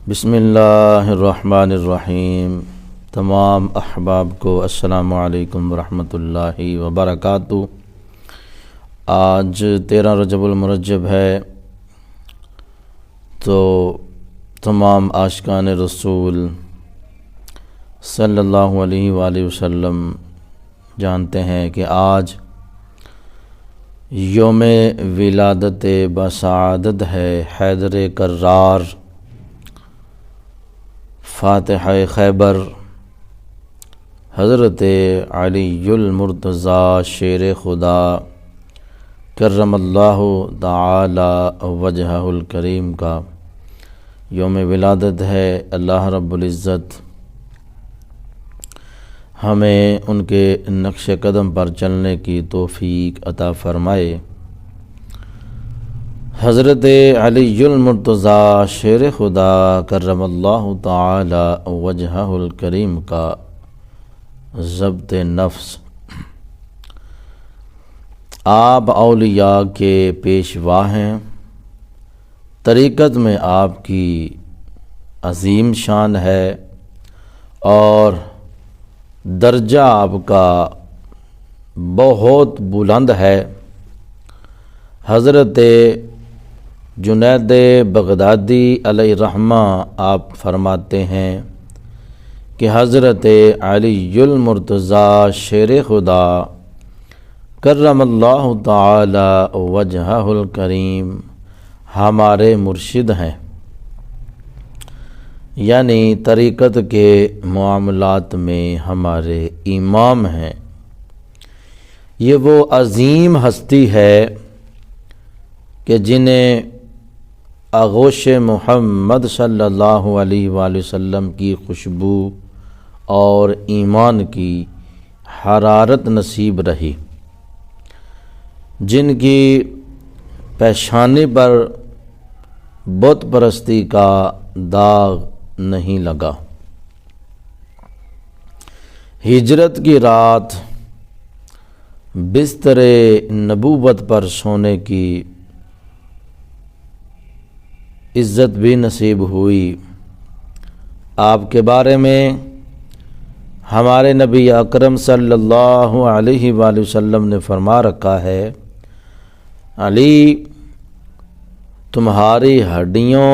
بسم اللہ الرحمن الرحیم۔ تمام احباب کو السلام علیکم ورحمۃ اللہ وبرکاتہ۔ آج 13 رجب المرجب ہے، تو تمام عاشقان رسول صلی اللہ علیہ وآلہ وسلم جانتے ہیں کہ آج یوم ولادت بسعادت ہے حیدر کرار، فاتح خیبر، حضرت علی المرتضیٰ شیر خدا کرم اللہ تعالی وجہہ الکریم کا یوم ولادت ہے۔ اللہ رب العزت ہمیں ان کے نقش قدم پر چلنے کی توفیق عطا فرمائے۔ حضرت علی المرتضیٰ شیر خدا کرم اللہ تعالی وجہہ الکریم کا ضبط نفس، آپ اولیاء کے پیشوا ہیں، طریقت میں آپ کی عظیم شان ہے اور درجہ آپ کا بہت بلند ہے۔ حضرت جنید بغدادی علیہ الرحمہ آپ فرماتے ہیں کہ حضرت علی المرتضیٰ شیر خدا کرم اللہ تعالی وجہہ الکریم ہمارے مرشد ہیں، یعنی طریقت کے معاملات میں ہمارے امام ہیں۔ یہ وہ عظیم ہستی ہے کہ جنہیں آغوش محمد صلی اللہ علیہ وآلہ وسلم کی خوشبو اور ایمان کی حرارت نصیب رہی، جن کی پیشانی پر بت پرستی کا داغ نہیں لگا۔ ہجرت کی رات بستر نبوت پر سونے کی عزت بھی نصیب ہوئی۔ آپ کے بارے میں ہمارے نبی اکرم صلی اللہ علیہ وآلہ وسلم نے فرما رکھا ہے، علی تمہاری ہڈیوں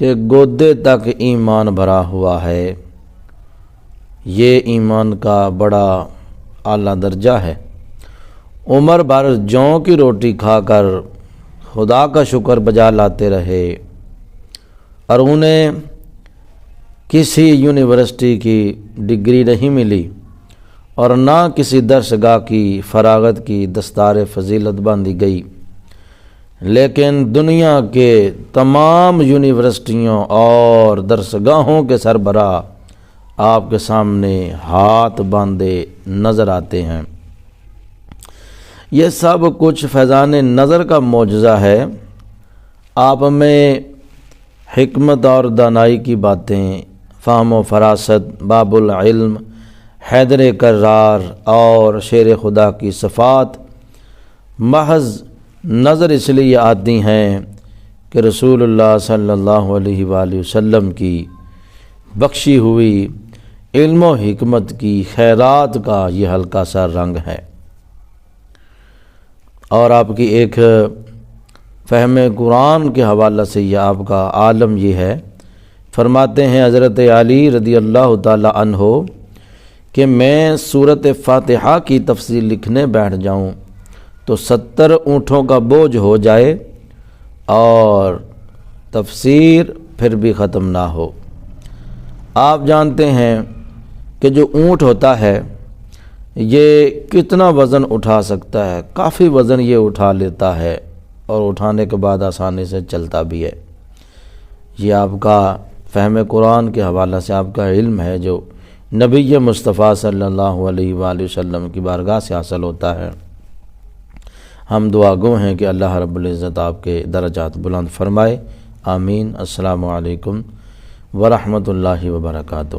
کے گودے تک ایمان بھرا ہوا ہے۔ یہ ایمان کا بڑا اعلیٰ درجہ ہے۔ عمر بھر جوں کی روٹی کھا کر خدا کا شکر بجا لاتے رہے اور انہیں کسی یونیورسٹی کی ڈگری نہیں ملی اور نہ کسی درس گاہ کی فراغت کی دستار فضیلت باندھی گئی، لیکن دنیا کے تمام یونیورسٹیوں اور درس گاہوں کے سربراہ آپ کے سامنے ہاتھ باندھے نظر آتے ہیں۔ یہ سب کچھ فیضان نظر کا معجزہ ہے۔ آپ میں حکمت اور دانائی کی باتیں، فہم و فراست، باب العلم، حیدر کرار اور شیر خدا کی صفات محض نظر اس لیے آتی ہیں کہ رسول اللہ صلی اللہ علیہ وآلہ وسلم کی بخشی ہوئی علم و حکمت کی خیرات کا یہ ہلکا سا رنگ ہے۔ اور آپ کی ایک فہم قرآن کے حوالہ سے یہ آپ کا عالم یہ ہے، فرماتے ہیں حضرت علی رضی اللہ تعالی عنہ کہ میں سورۃ فاتحہ کی تفسیر لکھنے بیٹھ جاؤں تو 70 اونٹوں کا بوجھ ہو جائے اور تفسیر پھر بھی ختم نہ ہو۔ آپ جانتے ہیں کہ جو اونٹ ہوتا ہے یہ کتنا وزن اٹھا سکتا ہے، کافی وزن یہ اٹھا لیتا ہے اور اٹھانے کے بعد آسانی سے چلتا بھی ہے۔ یہ آپ کا فہم قرآن کے حوالہ سے آپ کا علم ہے جو نبی مصطفیٰ صلی اللہ علیہ وآلہ وسلم کی بارگاہ سے حاصل ہوتا ہے۔ ہم دعا گو ہیں کہ اللہ رب العزت آپ کے درجات بلند فرمائے، آمین۔ السلام علیکم ورحمۃ اللہ وبرکاتہ۔